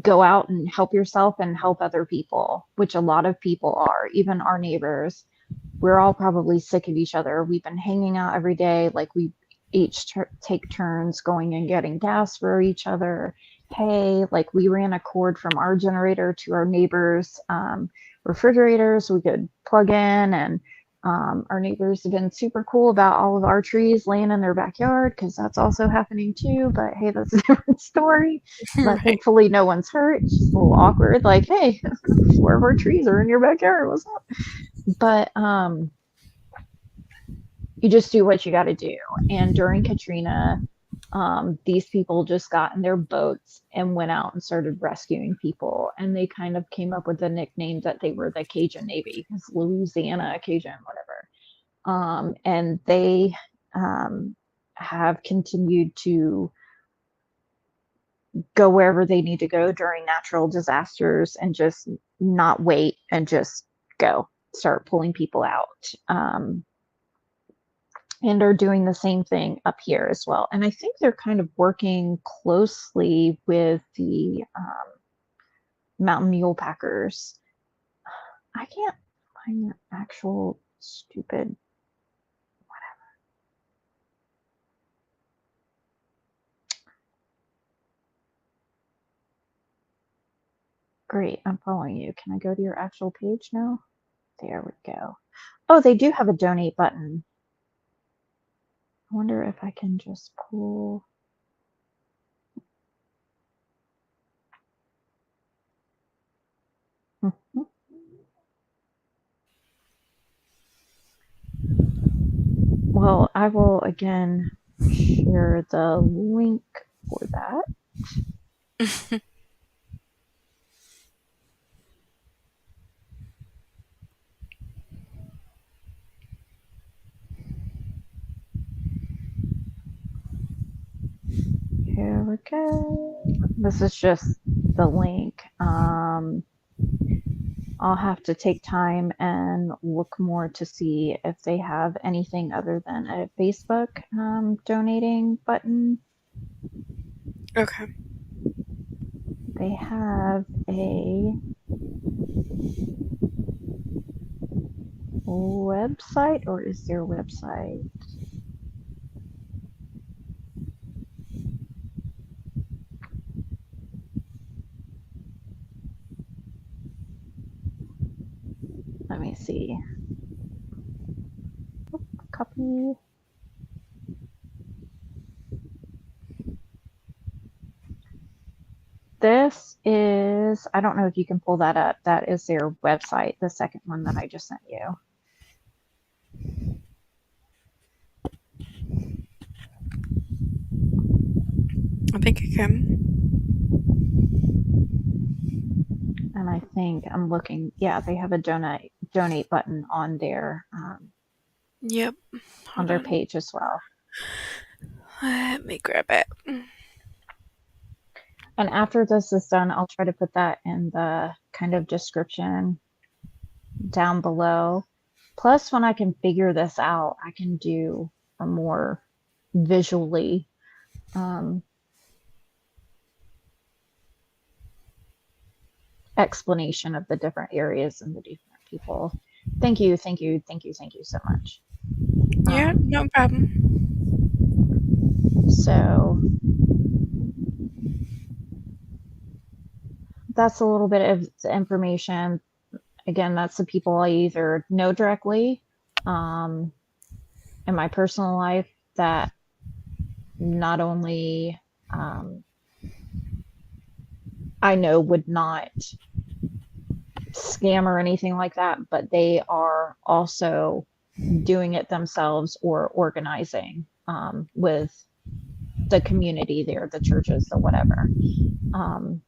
[SPEAKER 3] go out and help yourself and help other people, which a lot of people are, even our neighbors. We're all probably sick of each other. We've been hanging out every day, like we each take turns going and getting gas for each other. Hey, like we ran a cord from our generator to our neighbors' refrigerators we could plug in, and our neighbors have been super cool about all of our trees laying in their backyard because that's also happening too. But hey, that's a different story. But
[SPEAKER 2] Right.
[SPEAKER 3] thankfully, no one's hurt. It's just a little awkward. Like, hey, 4 of our trees are in your backyard. What's up? But you just do what you got to do. And during Katrina, these people just got in their boats and went out and started rescuing people. And they kind of came up with the nickname that they were the Cajun Navy, because Louisiana Cajun, whatever. And they have continued to go wherever they need to go during natural disasters and just not wait and just go start pulling people out. And are doing the same thing up here as well. And I think they're kind of working closely with the mountain mule packers. I can't find the actual stupid. Great, I'm following you. Can I go to your actual page now? There we go. Oh, they do have a donate button. I wonder if I can just pull. Well, I will again share the link for that. Here we go. This is just the link. I'll have to take time and look more to see if they have anything other than a Facebook donating button.
[SPEAKER 2] Okay.
[SPEAKER 3] They have a website, or is their website? Let me see. Copy. This is, I don't know if you can pull that up. That is their website, the second one that I just sent you.
[SPEAKER 2] I think I can.
[SPEAKER 3] And I think I'm looking, yeah, they have a donate button
[SPEAKER 2] Yep.
[SPEAKER 3] on
[SPEAKER 2] Hold
[SPEAKER 3] their
[SPEAKER 2] on.
[SPEAKER 3] page as well.
[SPEAKER 2] Let me grab it.
[SPEAKER 3] And after this is done, I'll try to put that in the kind of description down below. Plus, when I can figure this out, I can do a more visually um, explanation of the different areas and the different people. Thank you, thank you, thank you, thank you so much.
[SPEAKER 2] Yeah,
[SPEAKER 3] Um,
[SPEAKER 2] no problem.
[SPEAKER 3] so that's a little bit of the information. Again, that's the people I either know directly um, in my personal life that not only um, I know would not scam or anything like that, but they are also doing it themselves or organizing with the community there, the churches, the whatever. Um,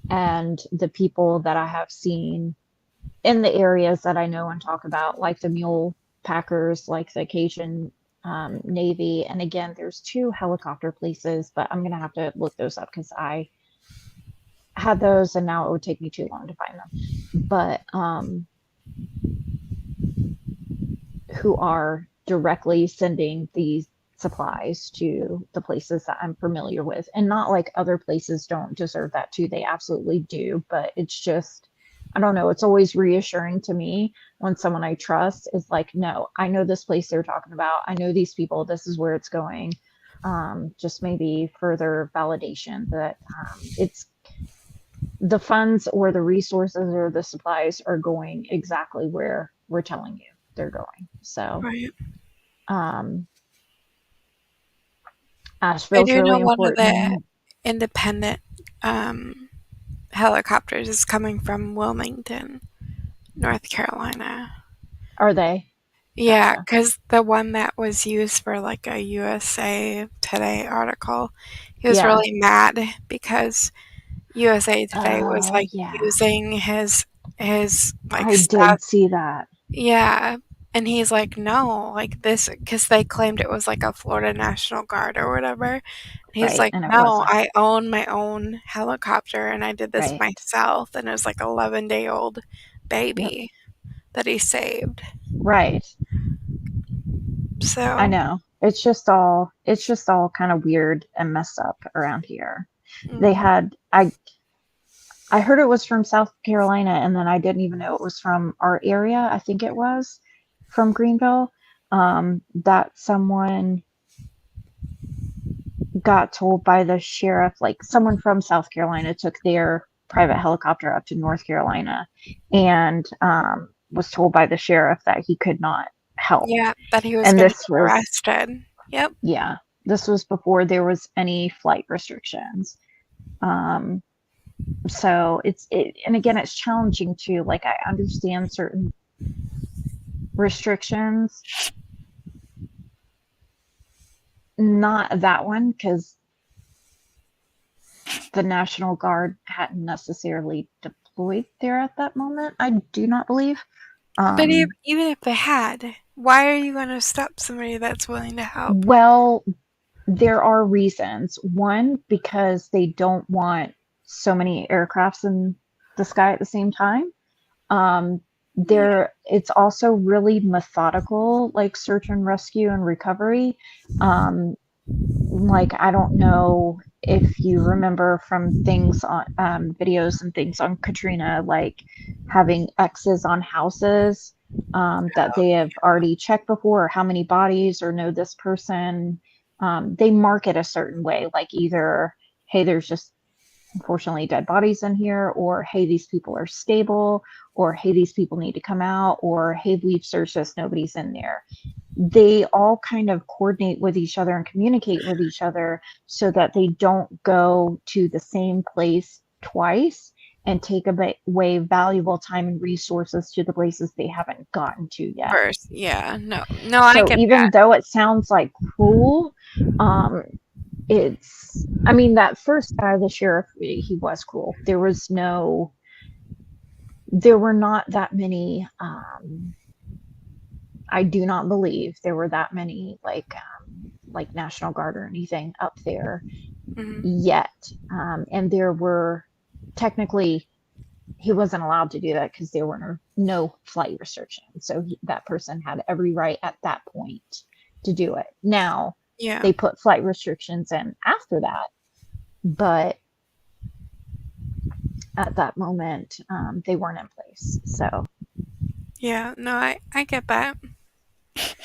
[SPEAKER 3] and the people that I have seen in the areas that I know and talk about, like the mule packers, like the Cajun Navy. And again, there's two helicopter places, but I'm going to have to look those up because I had those and now it would take me too long to find them. But who are directly sending these supplies to the places that I'm familiar with. And not like other places don't deserve that too. They absolutely do. But it's just, I don't know, it's always reassuring to me when someone I trust is like, no, I know this place they're talking about. I know these people. This is where it's going. Just maybe further validation that it's the funds or the resources or the supplies are going exactly where we're telling you they're going. So,
[SPEAKER 2] Right.
[SPEAKER 3] um,
[SPEAKER 2] I
[SPEAKER 3] Asheville's
[SPEAKER 2] do know
[SPEAKER 3] really
[SPEAKER 2] one of the
[SPEAKER 3] important.
[SPEAKER 2] independent um, helicopters is coming from Wilmington, North Carolina.
[SPEAKER 3] Are they?
[SPEAKER 2] Yeah,
[SPEAKER 3] Gotcha.
[SPEAKER 2] because the one that was used for like a USA Today article, he was
[SPEAKER 3] Yeah.
[SPEAKER 2] really mad because USA Today was
[SPEAKER 3] Oh,
[SPEAKER 2] like
[SPEAKER 3] yeah.
[SPEAKER 2] using his like
[SPEAKER 3] I
[SPEAKER 2] stuff.
[SPEAKER 3] did see that.
[SPEAKER 2] Yeah, and he's like, no, like this, because they claimed it was like a Florida National Guard or whatever. And he's
[SPEAKER 3] Right.
[SPEAKER 2] like,
[SPEAKER 3] And it
[SPEAKER 2] no,
[SPEAKER 3] wasn't.
[SPEAKER 2] I own my own helicopter and I did this
[SPEAKER 3] Right.
[SPEAKER 2] myself. And it was like 11-day-old
[SPEAKER 3] Yep.
[SPEAKER 2] baby that he saved.
[SPEAKER 3] Right. I
[SPEAKER 2] So,
[SPEAKER 3] know. It's just all kind of weird and messed up around here. They
[SPEAKER 2] mm,
[SPEAKER 3] had, I heard it was from South Carolina, and then I didn't even know it was from our area. I think it was from Greenville. That someone got told by the sheriff, like someone from South Carolina took their private helicopter up to North Carolina and was told by the sheriff that he could not help.
[SPEAKER 2] yeah, that he was
[SPEAKER 3] And
[SPEAKER 2] going to
[SPEAKER 3] this
[SPEAKER 2] get
[SPEAKER 3] was,
[SPEAKER 2] arrested. Yep.
[SPEAKER 3] yeah, this was before there was any flight restrictions. Um, so and again, it's challenging too. Like I understand certain restrictions, not that one because the National Guard hadn't necessarily deployed there at that moment. I do not believe.
[SPEAKER 2] But
[SPEAKER 3] Um,
[SPEAKER 2] even if they had, why are you going to stop somebody that's willing to help?
[SPEAKER 3] well, there are reasons. One, because they don't want so many aircrafts in the sky at the same time.
[SPEAKER 2] Yeah.
[SPEAKER 3] It's also really methodical, like search and rescue and recovery. Um, like I don't know if you remember from things on videos and things on Katrina, like having X's on houses that they have already checked before, or how many bodies, or know this person. They mark it a certain way, like either, hey, there's just unfortunately dead bodies in here, or hey, these people are stable, or hey, these people need to come out, or hey, we've searched this, nobody's in there. They all kind of coordinate with each other and communicate with each other so that they don't go to the same place twice and take away valuable time and resources to the places they haven't gotten to yet.
[SPEAKER 2] First, yeah, no, no, I
[SPEAKER 3] So
[SPEAKER 2] get
[SPEAKER 3] even
[SPEAKER 2] that.
[SPEAKER 3] though it sounds like cruel, um, I mean, that first guy, the sheriff, he was cruel. There were not that many, I do not believe there were that many like National Guard or anything up there
[SPEAKER 2] Hmm.
[SPEAKER 3] yet. And there were technically he wasn't allowed to do that because there were no flight restrictions. So that person had every right at that point to do it. Now
[SPEAKER 2] Yeah.
[SPEAKER 3] they put flight restrictions in after that, but at that moment, they weren't in place. So
[SPEAKER 2] Yeah. No, I get that.
[SPEAKER 3] it's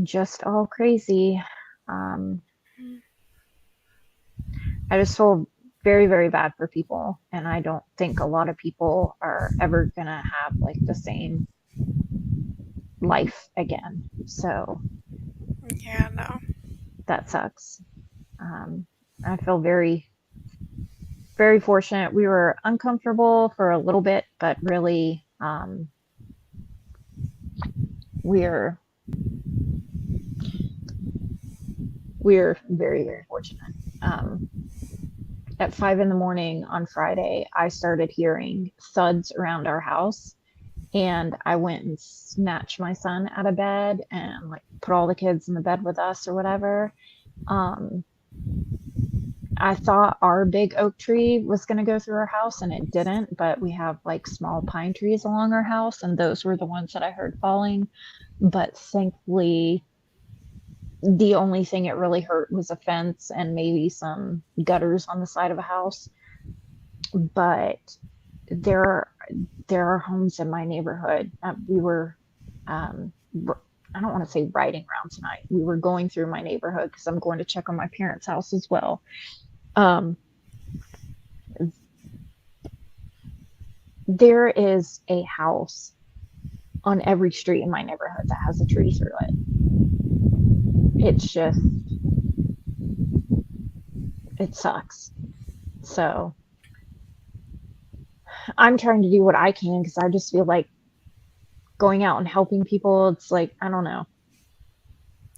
[SPEAKER 3] just all crazy. I just feel very, very bad for people. And I don't think a lot of people are ever going to have like the same life again. So
[SPEAKER 2] Yeah, no.
[SPEAKER 3] that sucks. I feel very, very fortunate. We were uncomfortable for a little bit, but really, we're very, very fortunate. At 5 in the morning on Friday, I started hearing thuds around our house, and I went and snatched my son out of bed and like put all the kids in the bed with us or whatever. Um, I thought our big oak tree was going to go through our house and it didn't, but we have like small pine trees along our house, and those were the ones that I heard falling. But thankfully, the only thing it really hurt was a fence and maybe some gutters on the side of a house. But there there are homes in my neighborhood. We were, I don't want to say riding around tonight. We were going through my neighborhood because I'm going to check on my parents' house as well. Um, there is a house on every street in my neighborhood that has a tree through it. It's just, it sucks. So I'm trying to do what I can because I just feel like going out and helping people. It's like, I don't know.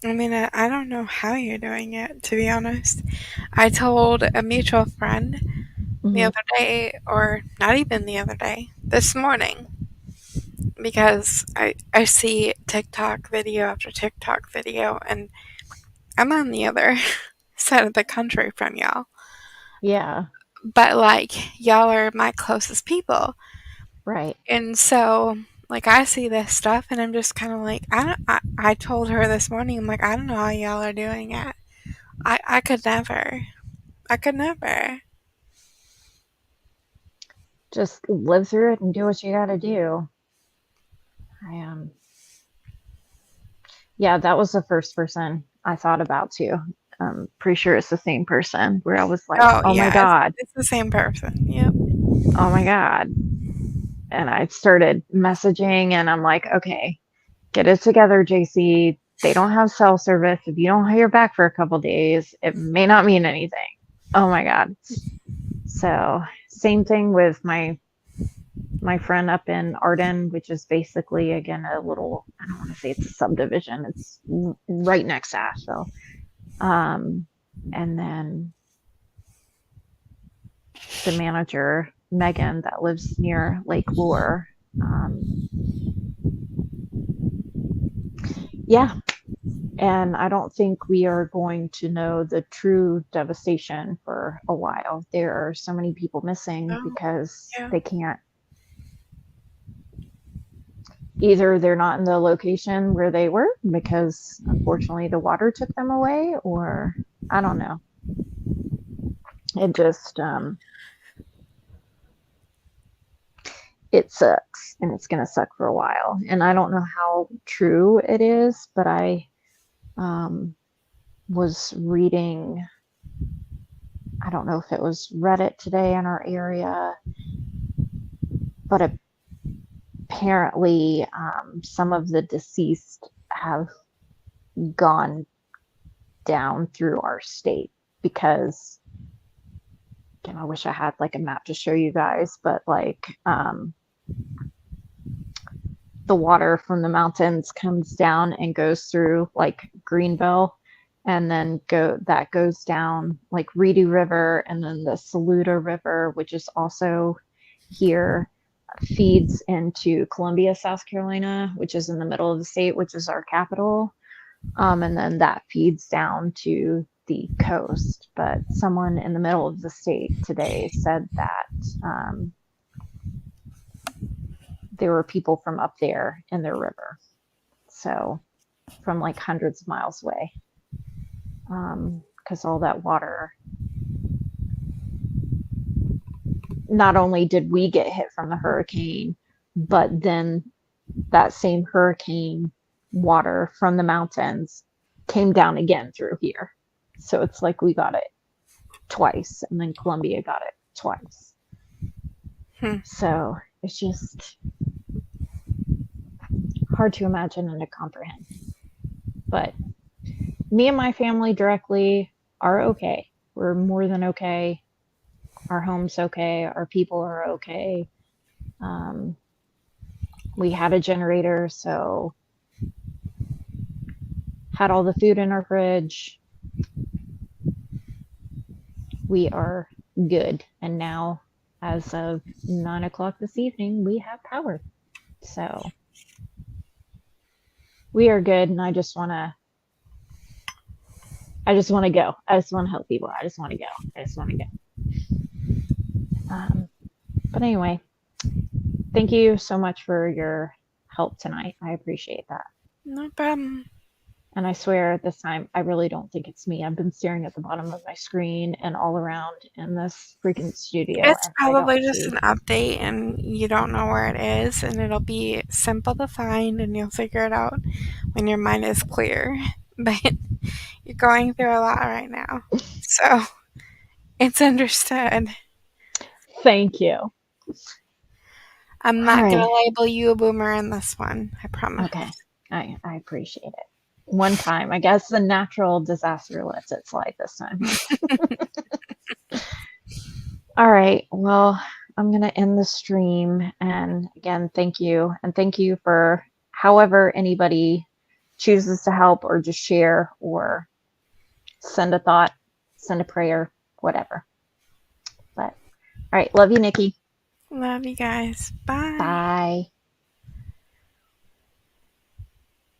[SPEAKER 2] I mean, I don't know how you're doing it, to be honest. I told a mutual friend the
[SPEAKER 3] Mm-hmm.
[SPEAKER 2] other day, or not even the other day, this morning, because I see TikTok video after TikTok video, and I'm on the other side of the country from y'all.
[SPEAKER 3] Yeah,
[SPEAKER 2] But, like, y'all are my closest people.
[SPEAKER 3] right.
[SPEAKER 2] And so, like, I see this stuff, and I'm just kind of like, I told her this morning, I'm like, I don't know how y'all are doing it. I could never. I could never.
[SPEAKER 3] Just live through it and do what you got to do. I Yeah, that was the first person I thought about too. I'm pretty sure it's the same person where I was like,
[SPEAKER 2] Oh,
[SPEAKER 3] oh my
[SPEAKER 2] yeah,
[SPEAKER 3] God,
[SPEAKER 2] it's the same person. Yep.
[SPEAKER 3] oh my God. And I started messaging and I'm like, okay, get it together, JC. They don't have cell service. If you don't hear back for a couple days, it may not mean anything. Oh my God. So same thing with my friend up in Arden, which is basically again a little, I don't want to say it's a subdivision. It's right next to Asheville. And then the manager, Megan, that lives near Lake Lure. Yeah. And I don't think we are going to know the true devastation for a while. There are so many people missing
[SPEAKER 2] Oh,
[SPEAKER 3] because
[SPEAKER 2] yeah.
[SPEAKER 3] they can't, either they're not in the location where they were because unfortunately the water took them away, or I don't know. It just, it sucks and it's going to suck for a while. And I don't know how true it is, but I was reading, I don't know if it was Reddit today in our area, but apparently some of the deceased have gone down through our state because, again, I wish I had like a map to show you guys, but like the water from the mountains comes down and goes through like Greenville, and then that goes down like Reedy River, and then the Saluda River, which is also here, feeds into Columbia, South Carolina, which is in the middle of the state, which is our capital. And then that feeds down to the coast, but someone in the middle of the state today said that there were people from up there in their river. So from like hundreds of miles away. Because all that water, not only did we get hit from the hurricane, but then that same hurricane water from the mountains came down again through here. So it's like we got it twice, and then Columbia got it twice. So it's just hard to imagine and to comprehend. But me and my family directly are okay. We're more than okay. Our home's okay. Our people are okay. We had a generator, so had all the food in our fridge. We are good. And now, as of 9 o'clock this evening, we have power. So we are good, and I just want to go. I just want to help people. I just want to go. But anyway, thank you so much for your help tonight. I appreciate that.
[SPEAKER 2] No problem.
[SPEAKER 3] And I swear this time, I really don't think it's me. I've been staring at the bottom of my screen and all around in this freaking studio.
[SPEAKER 2] It's
[SPEAKER 3] And
[SPEAKER 2] probably just an update and you don't know where it is, and it'll be simple to find and you'll figure it out when your mind is clear. But you're going through a lot right now. So it's understood.
[SPEAKER 3] Thank you.
[SPEAKER 2] I'm not going to label you a boomer in this one. I promise.
[SPEAKER 3] Okay. I appreciate it. One time, I guess the natural disaster lets it slide this time. All right. Well, I'm going to end the stream. And again, thank you. And thank you for however anybody chooses to help or just share or send a thought, send a prayer, whatever. But all right. Love you, Nikki.
[SPEAKER 2] Love you guys. Bye.
[SPEAKER 3] Bye.